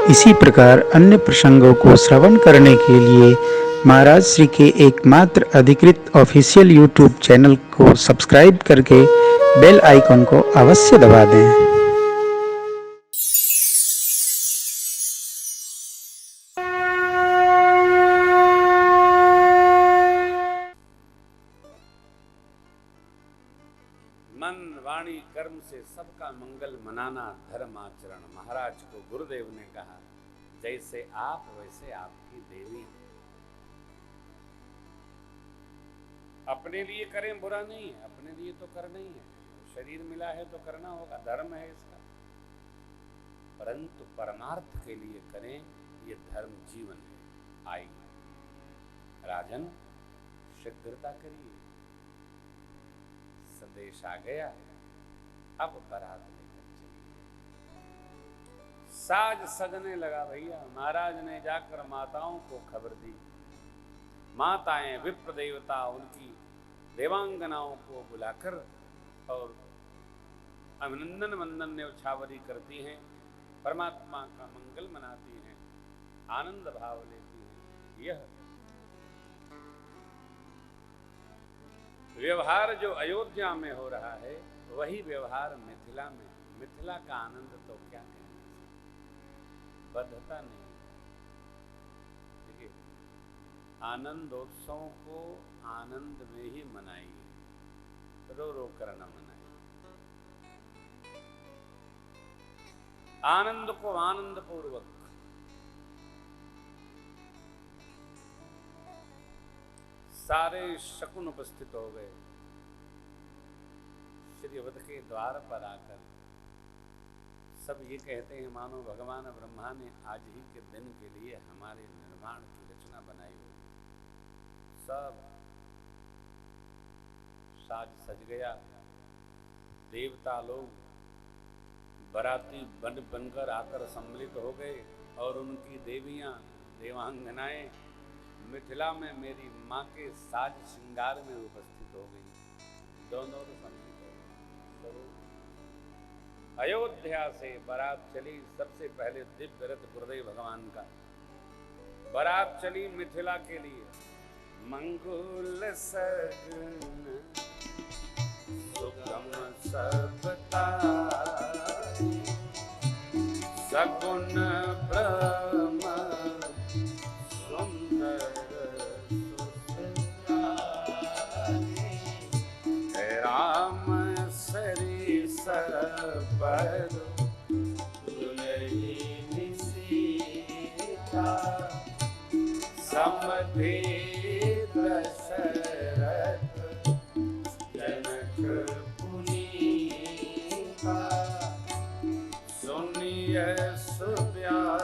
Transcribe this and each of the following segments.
इसी प्रकार अन्य प्रसंगों को श्रवण करने के लिए महाराज श्री के एकमात्र अधिकृत ऑफिशियल यूट्यूब चैनल को सब्सक्राइब करके बेल आइकन को अवश्य दबा दें। मन वाणी कर्म से सबका मंगल मनाना धर्म आचरण। महाराज को गुरुदेव ने कहा, जैसे आप वैसे आपकी देवी। अपने लिए करें बुरा नहीं है, अपने लिए तो करना ही है। शरीर मिला है तो करना होगा, धर्म है इसका। परंतु परमार्थ के लिए करें, ये धर्म जीवन है। आइए राजन, शीघ्रता करिए, संदेश आ गया, अब बारात लेकर चलिए। साज सजने लगा भैया। महाराज ने जाकर माताओं को खबर दी। माताएं विप्र देवता उनकी देवांगनाओं को बुलाकर और अभिनंदन वंदन न्यौछावरी करती हैं, परमात्मा का मंगल मनाती हैं, आनंद भाव लेती हैं। यह व्यवहार जो अयोध्या में हो रहा है, वही व्यवहार मिथिला में। मिथिला का आनंद तो क्या कहना, बद्धता नहीं। देखिए, आनंदोत्सव को आनंद में ही मनाइए, रो रो कर न मनाइए। आनंद को आनंद पूर्वक। सारे शकुन उपस्थित हो गए। श्री वध के द्वार पर आकर सब ये कहते हैं, मानो भगवान ब्रह्मा ने आज ही के दिन के लिए हमारे निर्माण की रचना बनाई हुई। सब साज सज गया। देवता लोग बराती बन बनकर आकर सम्मिलित हो गए और उनकी देवियां देवांगनाएं मिथिला में मेरी माँ के साज श्रृंगार में उपस्थित हो गई। दोनों सम्मिलित हो गए। अयोध्या से बारात चली। सबसे पहले दिव्य रथ गुरुदेव भगवान का बारात चली मिथिला के लिए। मंगल सगुन सुगम सबता, सगुन ब्रह्म सुंदर राम सरी सबर दुलही सीता, समधि दशरथ जनक पुनीता, सुनिय सुव्याह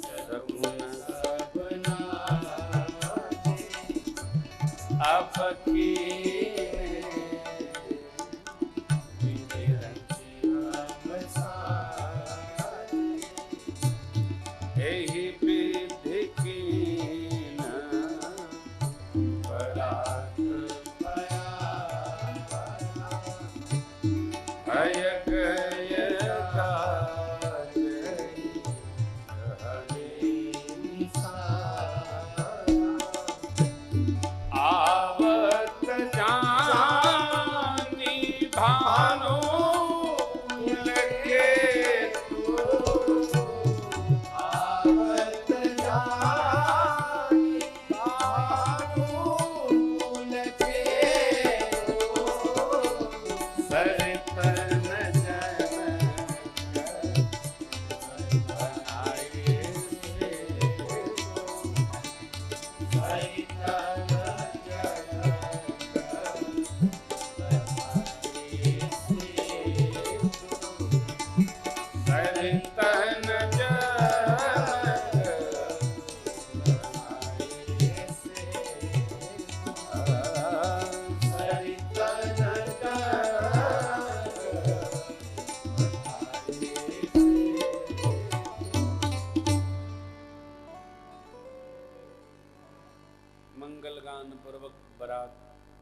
सगुन सबना, अब की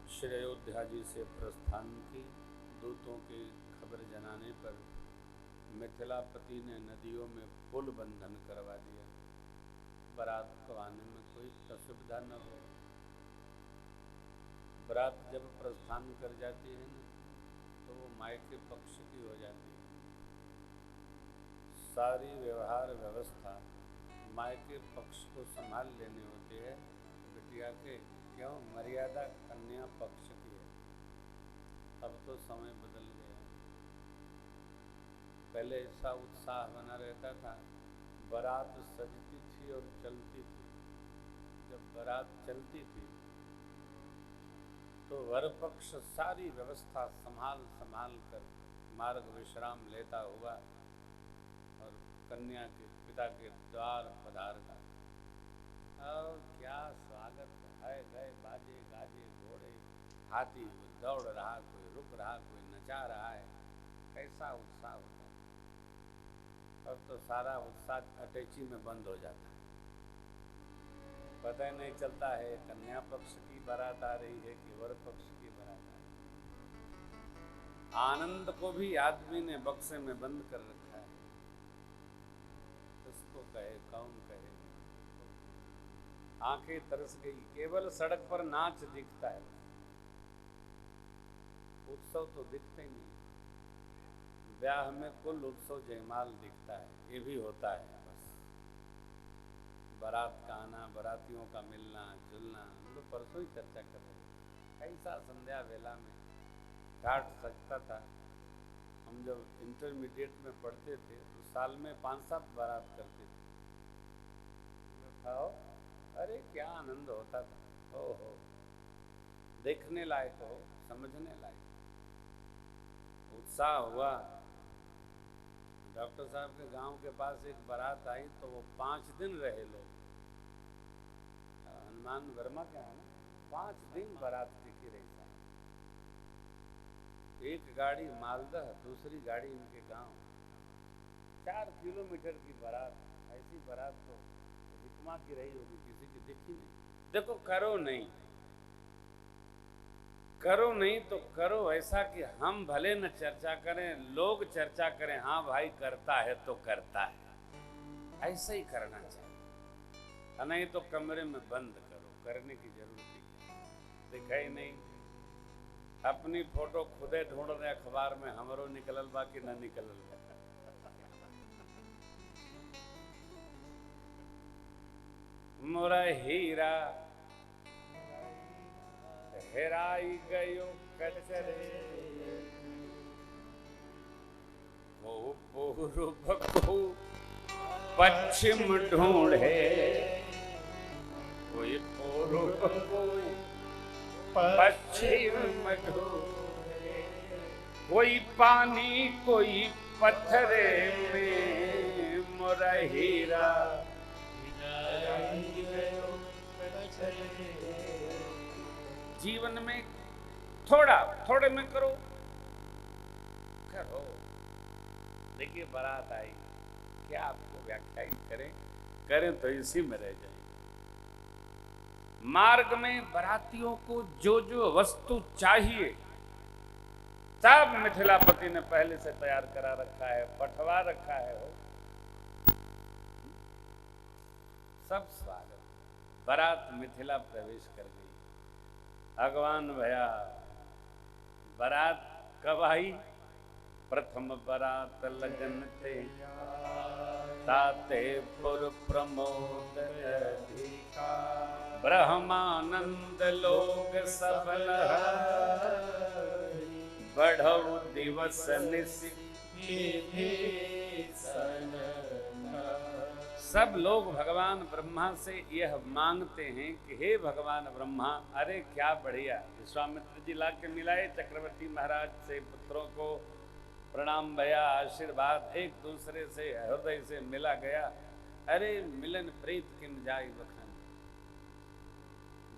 श्री अयोध्या जी से प्रस्थान की। दूतों के खबर जनाने पर मिथिलापति ने नदियों में पुल बंधन करवा दिया, बारात को आने में कोई असुविधा न हो। बारात जब प्रस्थान कर जाती है ना, तो वो मायके पक्ष की हो जाती है। सारी व्यवहार व्यवस्था मायके पक्ष को संभाल लेनी होती है बिटिया के, क्यों? मर्यादा कन्या पक्ष की है। अब तो समय बदल गया, पहले ऐसा उत्साह बना रहता था, बारात सजती थी और चलती थी। जब बारात चलती थी तो वर पक्ष सारी व्यवस्था संभाल कर मार्ग विश्राम लेता हुआ और कन्या के पिता के द्वार पधारता। और क्या स्वागत है, गए बाजे गाजे घोड़े हाथी, कोई दौड़ रहा, कोई रुक रहा, कोई नचा रहा है, कैसा उत्साह होता। अब तो सारा उत्साह अटैची में बंद हो जाता है, पता ही नहीं चलता है कन्या पक्ष की बारात आ रही है कि वर पक्ष की बारात आ रही है। आनंद को भी आदमी ने बक्से में बंद कर रखा है, किसको कहे, कौन कहे। आंखें तरस गई, केवल सड़क पर नाच दिखता है, उत्सव तो दिखते ही नहीं। ब्याह में कुल उत्सव जयमाल दिखता है, ये भी होता है बस। बारात का आना, बारातियों का मिलना जुलना, हम लोग परसों ही चर्चा कर रहे हैं। कैसा संध्या वेला में ठाठ सकता था। हम जब इंटरमीडिएट में पढ़ते थे तो साल में 5-7 बारात करते थे। खाओ, अरे क्या आनंद होता था। ओहो, देखने लायक हो, समझने लायक। उत्साह हुआ। डॉक्टर साहब के गांव के पास एक बारात आई तो वो 5 दिन रहे लोग। हनुमान वर्मा क्या है ना, 5 दिन बारात टिकी रही साहब। एक गाड़ी मालदह, दूसरी गाड़ी इनके गांव, 4 किलोमीटर की बारात। ऐसी बारात तो हिकमा की रही होगी, किसी की दिखी नहीं। देखो, करो नहीं तो करो ऐसा कि हम भले न चर्चा करें, लोग चर्चा करें, हाँ भाई करता है तो करता है। ऐसा ही करना चाहिए, नहीं तो कमरे में बंद करो, करने की जरूरत नहीं। दिखाई नहीं, अपनी फोटो खुदे ढूंढ रहे अखबार में, हमरो निकलल बा कि न निकलल बा। मोरा हीरा हेराई गयो कचरे, वो पूर्व को पश्चिम ढूंढे, कोई पूर्व कोई पश्चिम ढूंढे, कोई पानी कोई पत्थरे में, मोरा हीरा जीवन में थोड़े में करो। देखिए बारात आई, क्या आपको व्याख्यायित करें तो इसी में रह जाए। मार्ग में बारातियों को जो जो वस्तु चाहिए सब मिथिलापति ने पहले से तैयार करा रखा है, पठवा रखा है। हो सब स्वागत। बारात मिथिला प्रवेश कर गई। भगवान भया, बारात कब आई? प्रथम बारात लगन थे, ताते पुर प्रमोद ब्रह्मानंद लोग सबल, बढ़ऊ दिवस निशि। सब लोग भगवान ब्रह्मा से यह मांगते हैं कि हे भगवान ब्रह्मा, अरे क्या बढ़िया। विश्वामित्र जी ला के मिलाए चक्रवर्ती महाराज से पुत्रों को, प्रणाम भया, आशीर्वाद, एक दूसरे से हृदय से मिला गया। अरे मिलन प्रीत किन जाय बखान,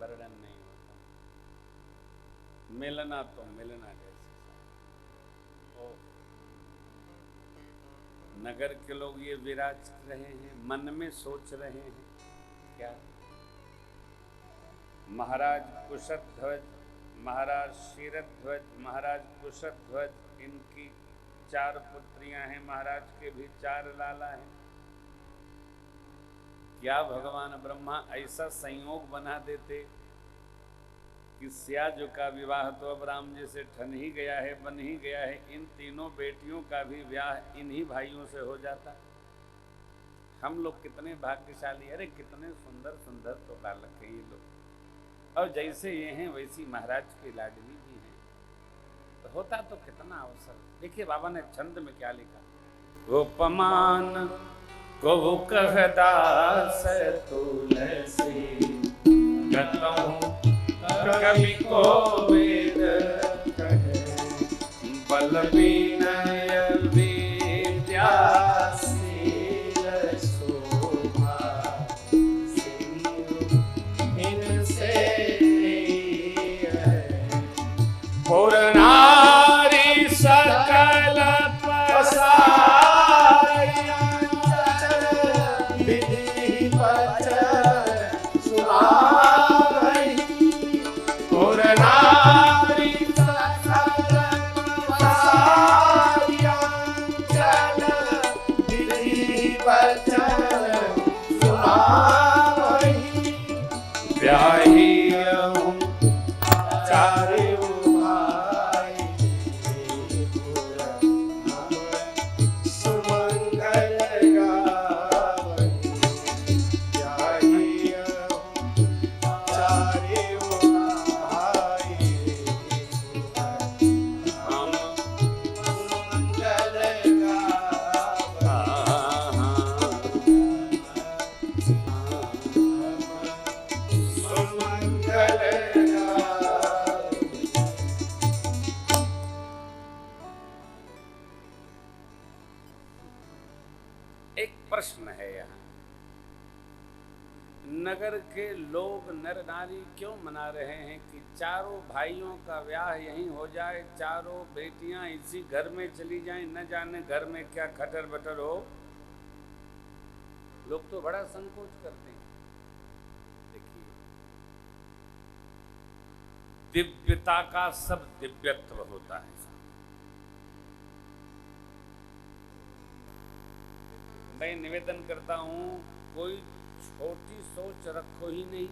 वर्णन नहीं होता। मिलना तो मिलना जैसे। नगर के लोग ये विराज रहे हैं, मन में सोच रहे हैं क्या? महाराज कुशध्वज, महाराज शीरध्वज, महाराज कुशध्वज, इनकी 4 पुत्रियां हैं, महाराज के भी 4 लाला हैं। क्या भगवान ब्रह्मा ऐसा संयोग बना देते कि स्याज का विवाह तो अब राम जी से ठन ही गया है, बन ही गया है, इन तीनों बेटियों का भी विवाह इन्हीं भाइयों से हो जाता। हम लोग कितने भाग्यशाली, अरे कितने सुंदर सुंदर तो बालक हैं ये लोग, और जैसे ये हैं वैसी महाराज की लाडली भी हैं, तो होता तो कितना अवसर। देखिए बाबा ने छंद में क्या लिखा, उपमान को कहदास तुलसी गतहु कवि को वेद कहे, बल विनय विद्या शील शोभा सिंधु इनसे पूर्णारी सकल पसारिया विधि वचन सुनाई, पूर्णारी सकल पसारिया विधि वचन सुनाई, ब्याही प्रश्न है यहाँ, नगर के लोग नर नारी क्यों मना रहे हैं कि चारों भाइयों का ब्याह यहीं हो जाए, चारों बेटियां इसी घर में चली जाएं, न जाने घर में क्या खटर बटर हो। लोग तो बड़ा संकोच करते हैं। देखिए, दिव्यता का सब दिव्यत्व होता है। मैं निवेदन करता हूं, कोई छोटी सोच रखो ही नहीं।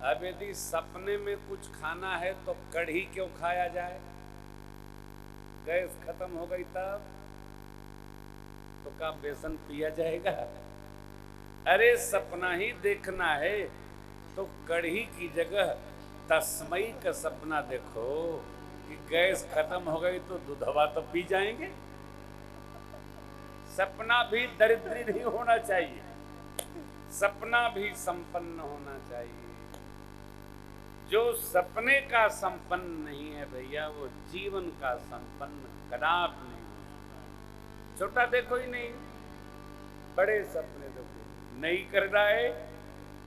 अब यदि सपने में कुछ खाना है तो कढ़ी क्यों खाया जाए? गैस खत्म हो गई तब तो क्या बेसन पिया जाएगा? अरे सपना ही देखना है तो कढ़ी की जगह तस्मई का सपना देखो कि गैस खत्म हो गई तो दूधवा तो पी जाएंगे। सपना भी दरिद्री नहीं होना चाहिए, सपना भी संपन्न होना चाहिए। जो सपने का संपन्न नहीं है भैया, वो जीवन का संपन्न कदापि नहीं हो। छोटा देखो ही नहीं, बड़े सपने देखो। नहीं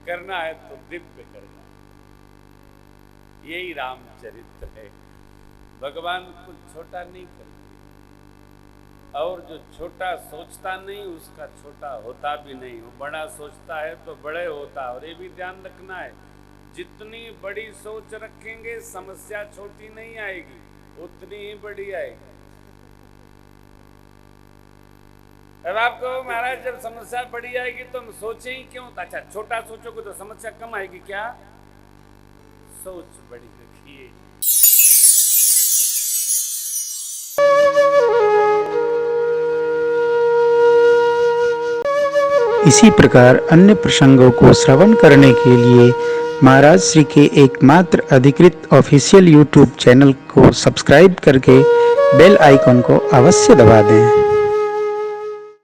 करना है तो दिव्य करना है। यही रामचरित्र है। भगवान कुछ छोटा नहीं करते, और जो छोटा सोचता नहीं उसका छोटा होता भी नहीं। वो बड़ा सोचता है तो बड़े होता है। और ये भी ध्यान रखना है, जितनी बड़ी सोच रखेंगे समस्या छोटी नहीं आएगी, उतनी ही बड़ी आएगी। अब आपको महाराज जब समस्या बड़ी आएगी तो हम सोचे ही क्यों? अच्छा, छोटा सोचोगे तो समस्या कम आएगी क्या? सोच बड़ी रखिए। इसी प्रकार अन्य प्रसंगों को श्रवण करने के लिए महाराज श्री के एकमात्र अधिकृत ऑफिशियल यूट्यूब चैनल को सब्सक्राइब करके बेल आइकन को अवश्य दबा दें।